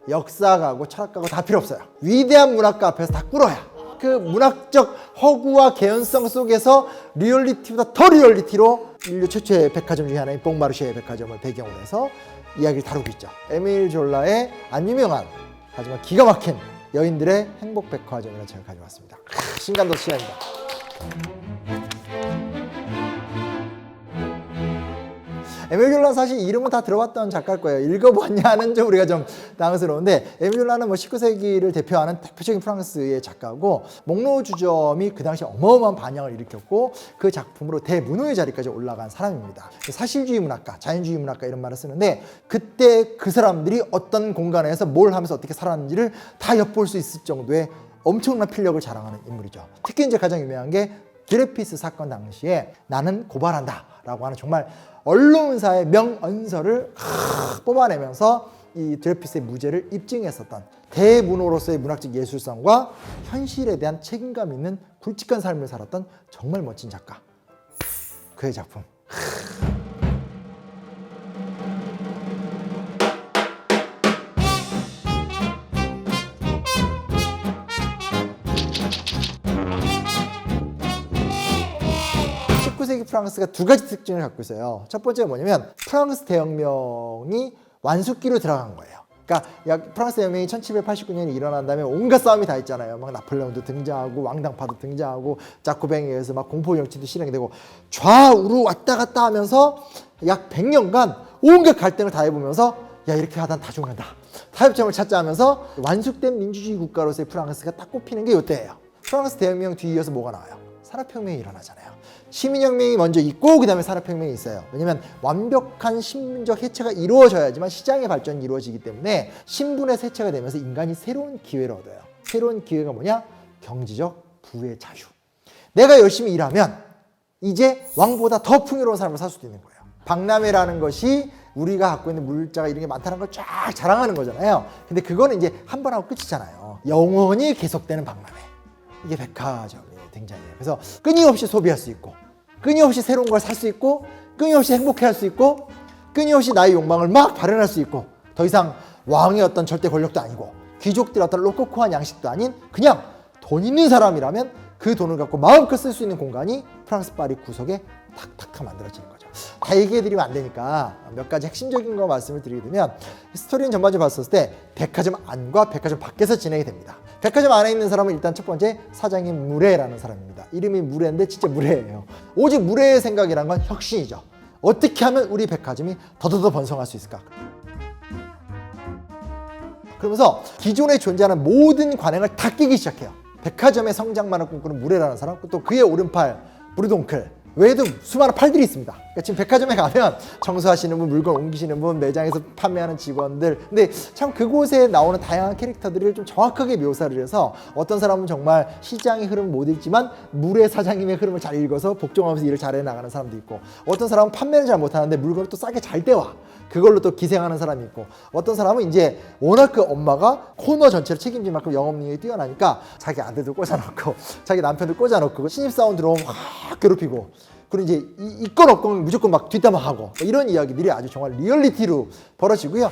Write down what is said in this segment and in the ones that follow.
역사가고 철학가고 다 필요 없어요. 위대한 문학가 앞에서 다 꿇어야 그 문학적 허구와 개연성 속에서 리얼리티보다 더 리얼리티로 인류 최초의 백화점 중에 하나인 봉마르쉐의 백화점을 배경으로 해서 이야기를 다루고 있죠. 에밀 졸라의 안 유명한 하지만 기가 막힌 여인들의 행복 백화점이라는 책을 가져왔습니다. 신간도 시간입니다. 에밀 졸라는 사실 이름은 다 들어봤던 작가일 거예요. 읽어봤냐는 좀 우리가 좀 당황스러운데, 에밀 졸라는 19세기를 대표하는 대표적인 프랑스의 작가고, 목로 주점이 그 당시 어마어마한 반향을 일으켰고 그 작품으로 대문호의 자리까지 올라간 사람입니다. 사실주의 문학가, 자연주의 문학가 이런 말을 쓰는데, 그때 그 사람들이 어떤 공간에서 뭘 하면서 어떻게 살았는지를 다 엿볼 수 있을 정도의 엄청난 필력을 자랑하는 인물이죠. 특히 이제 가장 유명한 게 드레피스 사건 당시에 나는 고발한다 라고 하는 정말 언론사의 명언서를 뽑아내면서 이 드레피스의 무죄를 입증했었던 대문호로서의 문학적 예술성과 현실에 대한 책임감 있는 굵직한 삶을 살았던 정말 멋진 작가. 그의 작품. 19세기 프랑스가 두 가지 특징을 갖고 있어요. 첫 번째가 뭐냐면 프랑스 대혁명이 완숙기로 들어간 거예요. 그러니까 프랑스 대혁명이 1789년에 일어난 다음에 온갖 싸움이 다 있잖아요. 막 나폴레옹도 등장하고 왕당파도 등장하고 자코뱅에 의해서 막 공포 정치도 실행이 되고 좌우로 왔다 갔다 하면서 약 100년간 온갖 갈등을 다 해보면서 야, 이렇게 하다 다 죽는다, 타협점을 찾자 하면서 완숙된 민주주의 국가로서의 프랑스가 딱 꼽히는 게 이때예요. 프랑스 대혁명 뒤이어서 뭐가 나와요? 산업혁명이 일어나잖아요. 시민혁명이 먼저 있고 그 다음에 산업혁명이 있어요. 왜냐면 완벽한 신분적 해체가 이루어져야지만 시장의 발전이 이루어지기 때문에 신분의 해체가 되면서 인간이 새로운 기회를 얻어요. 새로운 기회가 뭐냐? 경제적 부의 자유. 내가 열심히 일하면 이제 왕보다 더 풍요로운 삶을 살 수도 있는 거예요. 박람회라는 것이 우리가 갖고 있는 물자가 이런 게 많다는 걸 쫙 자랑하는 거잖아요. 근데 그거는 이제 한 번 하고 끝이잖아요. 영원히 계속되는 박람회. 이게 백화점이에요. 등장해요. 그래서 끊임없이 소비할 수 있고, 끊임없이 새로운 걸 살 수 있고, 끊임없이 행복해할 수 있고, 끊임없이 나의 욕망을 막 발현할 수 있고, 더 이상 왕의 어떤 절대 권력도 아니고 귀족들의 어떤 로코코한 양식도 아닌 그냥 돈 있는 사람이라면 그 돈을 갖고 마음껏 쓸 수 있는 공간이 프랑스 파리 구석에 탁탁탁 만들어지는 거죠. 다 얘기해드리면 안 되니까 몇 가지 핵심적인 거 말씀을 드리게 되면, 스토리는 전반적으로 봤을 때 백화점 안과 백화점 밖에서 진행이 됩니다. 백화점 안에 있는 사람은 일단 첫 번째 사장인 무레라는 사람입니다. 이름이 무레인데 진짜 무레예요. 오직 무레의 생각이란 건 혁신이죠. 어떻게 하면 우리 백화점이 더더더 번성할 수 있을까? 그러면서 기존에 존재하는 모든 관행을 다 끼기 시작해요. 백화점의 성장만을 꿈꾸는 무레라는 사람, 또 그의 오른팔 브루동클 외에도 수많은 팔들이 있습니다. 그러니까 지금 백화점에 가면 청소하시는 분, 물건 옮기시는 분, 매장에서 판매하는 직원들, 근데 참 그곳에 나오는 다양한 캐릭터들을 좀 정확하게 묘사를 해서 어떤 사람은 정말 시장의 흐름을 못 읽지만 물의 사장님의 흐름을 잘 읽어서 복종하면서 일을 잘해 나가는 사람도 있고, 어떤 사람은 판매를 잘 못하는데 물건을 또 싸게 잘 떼와 그걸로 또 기생하는 사람이 있고, 어떤 사람은 이제 워낙 그 엄마가 코너 전체를 책임질 만큼 영업능력이 뛰어나니까 자기 아들도 꽂아놓고 자기 남편도 꽂아놓고 신입사원 들어오면 확 괴롭히고, 그리고 이제 있건 없건 무조건 막 뒷담화하고, 이런 이야기들이 아주 정말 리얼리티로 벌어지고요.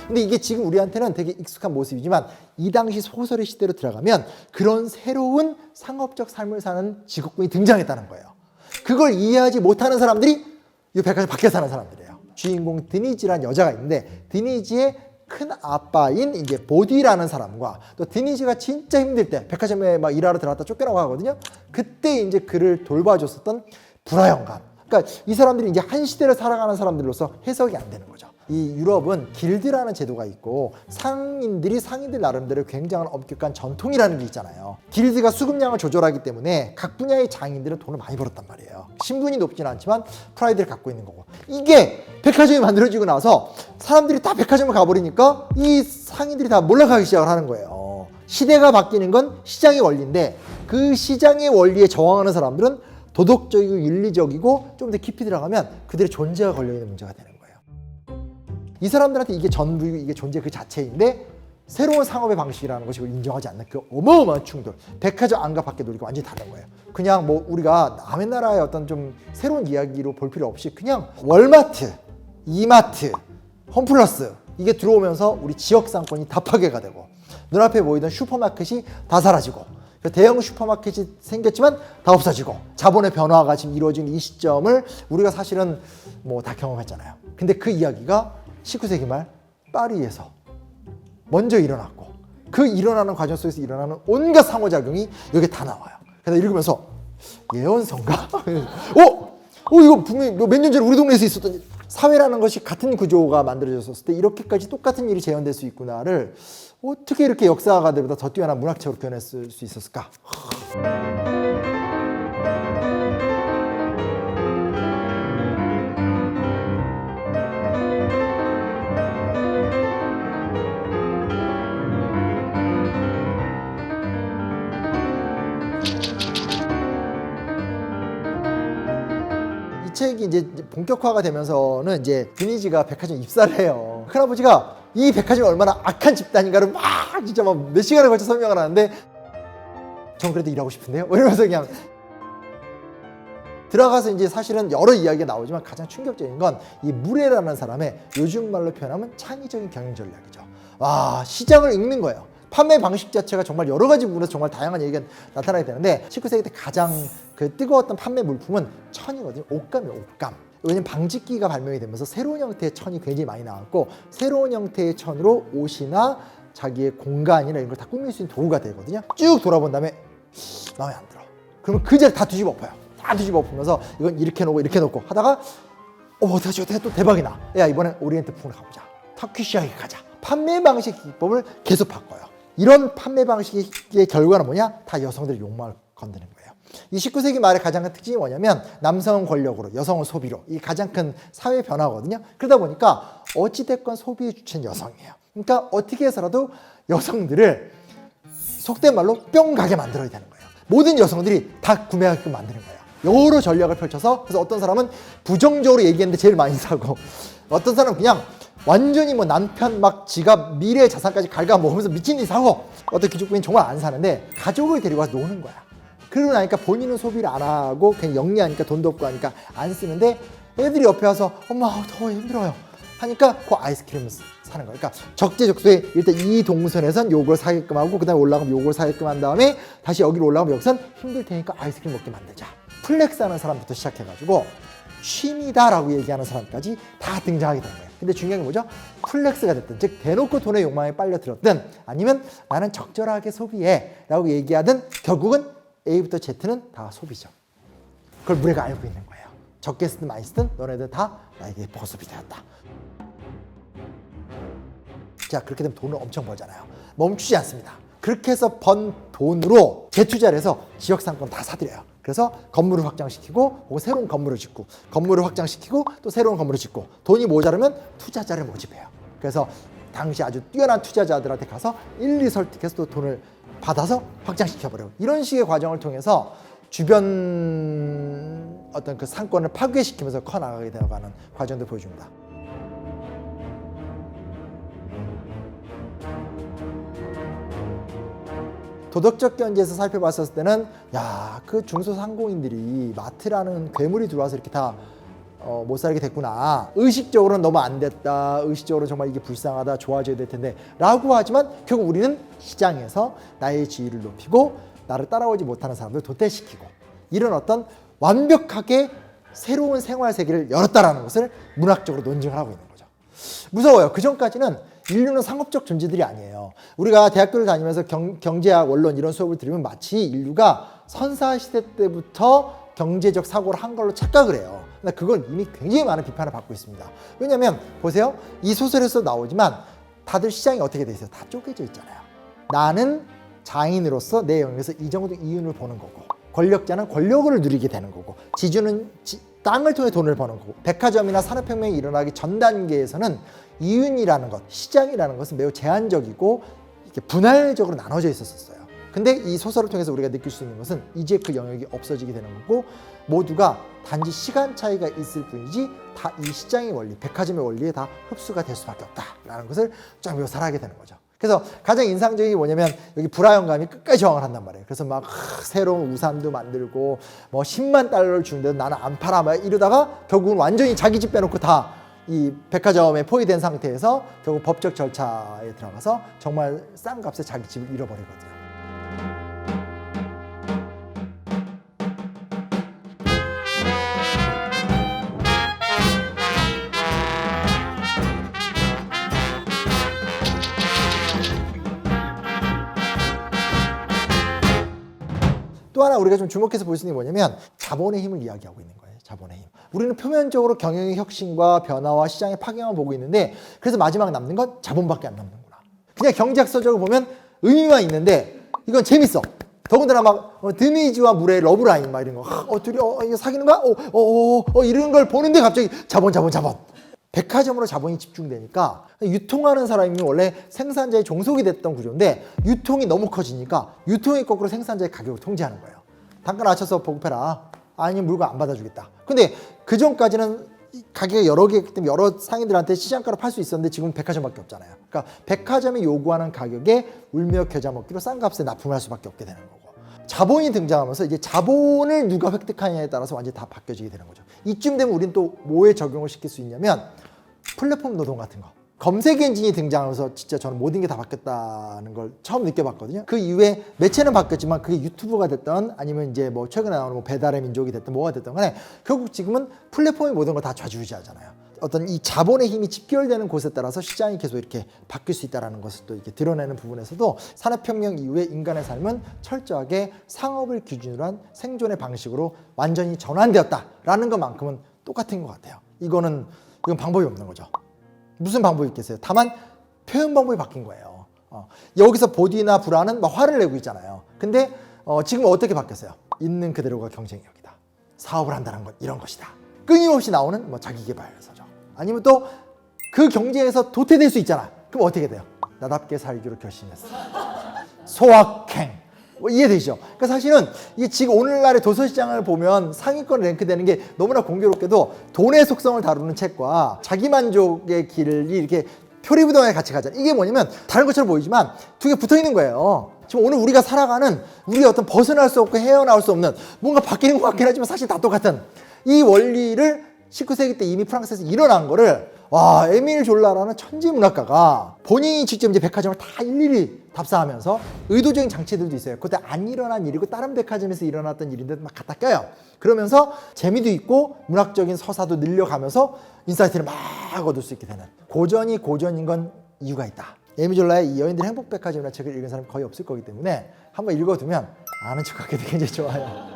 근데 이게 지금 우리한테는 되게 익숙한 모습이지만 이 당시 소설의 시대로 들어가면 그런 새로운 상업적 삶을 사는 직업군이 등장했다는 거예요. 그걸 이해하지 못하는 사람들이 이 백화점 밖에 사는 사람들이에요. 주인공 드니지라는 여자가 있는데, 드니지의 큰 아빠인 이제 보디라는 사람과, 또 드니지가 진짜 힘들 때 백화점에 막 일하러 들어갔다 쫓겨나고 하거든요. 그때 이제 그를 돌봐줬었던 불화영감. 그러니까 이 사람들이 이제 한 시대를 살아가는 사람들로서 해석이 안 되는 거죠. 이 유럽은 길드라는 제도가 있고 상인들이 상인들 나름대로 굉장한 엄격한 전통이라는 게 있잖아요. 길드가 수급량을 조절하기 때문에 각 분야의 장인들은 돈을 많이 벌었단 말이에요. 신분이 높지는 않지만 프라이드를 갖고 있는 거고, 이게 백화점이 만들어지고 나서 사람들이 다 백화점을 가버리니까 이 상인들이 다 몰락하기 시작을 하는 거예요. 시대가 바뀌는 건 시장의 원리인데 그 시장의 원리에 저항하는 사람들은 도덕적이고 윤리적이고 좀 더 깊이 들어가면 그들의 존재가 걸려있는 문제가 되는 거예요. 이 사람들한테 이게 전부이고 이게 존재 그 자체인데 새로운 상업의 방식이라는 것이 인정하지 않는 그 어마어마한 충돌. 백화점 안과 밖의 논리가 완전히 다른 거예요. 그냥 뭐 우리가 남의 나라의 어떤 좀 새로운 이야기로 볼 필요 없이 그냥 월마트, 이마트, 홈플러스 이게 들어오면서 우리 지역 상권이 다 파괴가 되고 눈앞에 보이던 슈퍼마켓이 다 사라지고 대형 슈퍼마켓이 생겼지만 다 없어지고 자본의 변화가 지금 이루어진 이 시점을 우리가 사실은 뭐 다 경험했잖아요. 근데 그 이야기가 19세기 말 파리에서 먼저 일어났고 그 일어나는 과정 속에서 일어나는 온갖 상호작용이 여기 다 나와요. 그래서 읽으면서 예언서인가? 이거 분명히 몇 년 전에 우리 동네에서 있었던 일. 사회라는 것이 같은 구조가 만들어졌을 때 이렇게까지 똑같은 일이 재현될 수 있구나를 어떻게 이렇게 역사가들보다 더 뛰어난 문학적으로 표현했을 수 있었을까? 이 책이 이제 본격화가 되면서는 이제 드니즈가 백화점 입사를 해요. 큰아버지가 이 백화점이 얼마나 악한 집단인가를 막 진짜 막 몇 시간에 걸쳐 설명을 하는데 전 그래도 일하고 싶은데요? 이러면서 그냥 들어가서 이제 사실은 여러 이야기가 나오지만 가장 충격적인 건 이 무레라는 사람의 요즘 말로 표현하면 창의적인 경영 전략이죠. 와, 시장을 읽는 거예요. 판매 방식 자체가 정말 여러 가지 부분에서 정말 다양한 얘기가 나타나게 되는데 19세기 때 가장 그 뜨거웠던 판매 물품은 천이거든요. 옷감이에요, 옷감. 왜냐면 방직기가 발명이 되면서 새로운 형태의 천이 굉장히 많이 나왔고 새로운 형태의 천으로 옷이나 자기의 공간이나 이런 걸 다 꾸밀 수 있는 도구가 되거든요. 쭉 돌아본 다음에 마음에 안 들어. 그러면 그 자리 다 뒤집어 엎어요. 다 뒤집어 엎으면서 이건 이렇게 놓고 이렇게 놓고 하다가 어떡하지? 또 대박이 나. 야, 이번엔 오리엔트 풍으로 가보자. 터키시하게 가자. 판매 방식 기법을 계속 바꿔요. 이런 판매 방식의 결과는 뭐냐? 다 여성들의 욕망을 건드는 거예요. 이 19세기 말의 가장 큰 특징이 뭐냐면 남성은 권력으로, 여성은 소비로. 이 가장 큰 사회 변화거든요. 그러다 보니까 어찌됐건 소비의 주체는 여성이에요. 그러니까 어떻게 해서라도 여성들을 속된 말로 뿅 가게 만들어야 되는 거예요. 모든 여성들이 다 구매하게끔 만드는 거예요. 여러 전략을 펼쳐서. 그래서 어떤 사람은 부정적으로 얘기했는데 제일 많이 사고 어떤 사람은 그냥 완전히 뭐 남편 막 지갑 미래 자산까지 갉아먹으면서 미친 듯이 사고 어떤 귀족부인 정말 안 사는데 가족을 데리고 와서 노는 거야. 그러고 나니까 본인은 소비를 안 하고 그냥 영리하니까 돈도 없고 하니까 안 쓰는데 애들이 옆에 와서 엄마 더워 힘들어요 하니까 그 아이스크림을 사는 거야. 그러니까 적재적소에 일단 이 동선에선 요걸 사게끔 하고 그 다음에 올라가면 요걸 사게끔 한 다음에 다시 여기로 올라가면 여기선 힘들 테니까 아이스크림 먹게 만들자. 플렉스하는 사람부터 시작해가지고 취미다라고 얘기하는 사람까지 다 등장하게 된 거예요. 근데 중요한 게 뭐죠? 플렉스가 됐든 즉 대놓고 돈의 욕망에 빨려들었든 아니면 나는 적절하게 소비해 라고 얘기하든 결국은 A부터 Z는 다 소비죠. 그걸 무례가 알고 있는 거예요. 적게 쓰든 많이 쓰든 너네들 다 나에게 보습이 되었다. 자, 그렇게 되면 돈을 엄청 벌잖아요. 멈추지 않습니다. 그렇게 해서 번 돈으로 재투자를 해서 지역 상권 다 사들여요. 그래서 건물을 확장시키고 혹은 새로운 건물을 짓고 건물을 확장시키고 또 새로운 건물을 짓고 돈이 모자르면 투자자를 모집해요. 그래서 당시 아주 뛰어난 투자자들한테 가서 일일이 설득해서 또 돈을 받아서 확장시켜버려요. 이런 식의 과정을 통해서 주변 어떤 그 상권을 파괴시키면서 커나가게 되어가는 과정도 보여줍니다. 도덕적 견지에서 살펴봤을 때는 야, 그 중소상공인들이 마트라는 괴물이 들어와서 이렇게 다 못 살게 됐구나. 의식적으로는 너무 안 됐다. 의식적으로 정말 이게 불쌍하다. 좋아져야 될 텐데 라고 하지만 결국 우리는 시장에서 나의 지위를 높이고 나를 따라오지 못하는 사람들을 도태시키고 이런 어떤 완벽하게 새로운 생활 세계를 열었다라는 것을 문학적으로 논증을 하고 있는 거죠. 무서워요. 그 전까지는 인류는 상업적 존재들이 아니에요. 우리가 대학교를 다니면서 경제학, 원론 이런 수업을 들으면 마치 인류가 선사시대 때부터 경제적 사고를 한 걸로 착각을 해요. 근데 그건 이미 굉장히 많은 비판을 받고 있습니다. 왜냐하면 보세요. 이 소설에서 나오지만 다들 시장이 어떻게 돼 있어요? 다 쪼개져 있잖아요. 나는 장인으로서 내 영역에서 이 정도 이윤을 보는 거고 권력자는 권력을 누리게 되는 거고 지주는 땅을 통해 돈을 버는 거고 백화점이나 산업혁명이 일어나기 전 단계에서는 이윤이라는 것, 시장이라는 것은 매우 제한적이고 이렇게 분할적으로 나눠져 있었어요. 근데 이 소설을 통해서 우리가 느낄 수 있는 것은 이제 그 영역이 없어지게 되는 거고 모두가 단지 시간 차이가 있을 뿐이지 다 이 시장의 원리, 백화점의 원리에 다 흡수가 될 수밖에 없다라는 것을 쫙 묘사를 하게 되는 거죠. 그래서 가장 인상적인 게 뭐냐면 여기 불화영감이 끝까지 저항을 한단 말이에요. 그래서 막 새로운 우산도 만들고 뭐 10만 달러를 주는데도 나는 안 팔아 막 이러다가 결국은 완전히 자기 집 빼놓고 다 이 백화점에 포위된 상태에서 결국 법적 절차에 들어가서 정말 싼 값에 자기 집을 잃어버리거든요. 또 하나 우리가 좀 주목해서 볼 수 있는 게 뭐냐면 자본의 힘을 이야기하고 있는 거예요. 자본의 힘. 우리는 표면적으로 경영의 혁신과 변화와 시장의 파괴만 보고 있는데 그래서 마지막 남는 건 자본밖에 안 남는구나. 그냥 경제학서적으로 보면 의미만 있는데 이건 재밌어. 더군다나 막 드미지와 물의 러브라인 막 이런 거 둘이 이거 사귀는 거야? 이런 걸 보는데 갑자기 자본. 백화점으로 자본이 집중되니까 유통하는 사람이 원래 생산자의 종속이 됐던 구조인데 유통이 너무 커지니까 유통이 거꾸로 생산자의 가격을 통제하는 거예요. 단가 낮춰서 보급해라. 아니면 물건 안 받아주겠다. 근데 그 전까지는 가격이 여러 개이기 때문에 여러 상인들한테 시장가로 팔 수 있었는데 지금은 백화점밖에 없잖아요. 그러니까 백화점이 요구하는 가격에 울며 겨자 먹기로 싼 값에 납품을 할 수밖에 없게 되는 거고, 자본이 등장하면서 이제 자본을 누가 획득하느냐에 따라서 완전히 다 바뀌어지게 되는 거죠. 이쯤 되면 우리는 또 뭐에 적용을 시킬 수 있냐면 플랫폼 노동 같은 거. 검색 엔진이 등장하면서 진짜 저는 모든 게 다 바뀌었다는 걸 처음 느껴봤거든요. 그 이후에 매체는 바뀌었지만 그게 유튜브가 됐던 아니면 이제 뭐 최근에 나오는 뭐 배달의 민족이 됐든 뭐가 됐든 간에 결국 지금은 플랫폼이 모든 걸 다 좌지우지하잖아요. 어떤 이 자본의 힘이 집결되는 곳에 따라서 시장이 계속 이렇게 바뀔 수 있다는 것을 또 이렇게 드러내는 부분에서도 산업혁명 이후에 인간의 삶은 철저하게 상업을 기준으로 한 생존의 방식으로 완전히 전환되었다라는 것만큼은 똑같은 것 같아요. 이건 방법이 없는 거죠. 무슨 방법이 있겠어요? 다만 표현 방법이 바뀐 거예요. 여기서 보디나 브라는 막 화를 내고 있잖아요. 근데 지금 어떻게 바뀌었어요? 있는 그대로가 경쟁력이다. 사업을 한다는 건 이런 것이다. 끊임없이 나오는 뭐 자기개발서적. 아니면 또 그 경쟁에서 도태될 수 있잖아. 그럼 어떻게 돼요? 나답게 살기로 결심했어. 소확행. 이해되시죠? 그러니까 사실은 이게 지금 오늘날의 도서시장을 보면 상위권 랭크되는 게 너무나 공교롭게도 돈의 속성을 다루는 책과 자기만족의 길이 이렇게 표리부동하게 같이 가잖아요. 이게 뭐냐면 다른 것처럼 보이지만 두 개 붙어 있는 거예요. 지금 오늘 우리가 살아가는 우리의 어떤 벗어날 수 없고 헤어나올 수 없는 뭔가 바뀌는 것 같긴 하지만 사실 다 똑같은 이 원리를 19세기 때 이미 프랑스에서 일어난 거를 에밀 졸라라는 천재 문학가가 본인이 직접 이제 백화점을 다 일일이 답사하면서 의도적인 장치들도 있어요. 그때 안 일어난 일이고 다른 백화점에서 일어났던 일인데 막 갖다 껴요. 그러면서 재미도 있고 문학적인 서사도 늘려가면서 인사이트를 막 얻을 수 있게 되는, 고전이 고전인 건 이유가 있다. 에밀 졸라의 이 여인들의 행복백화점이라는 책을 읽은 사람이 거의 없을 거기 때문에 한번 읽어두면 아는 척하기도 굉장히 좋아요.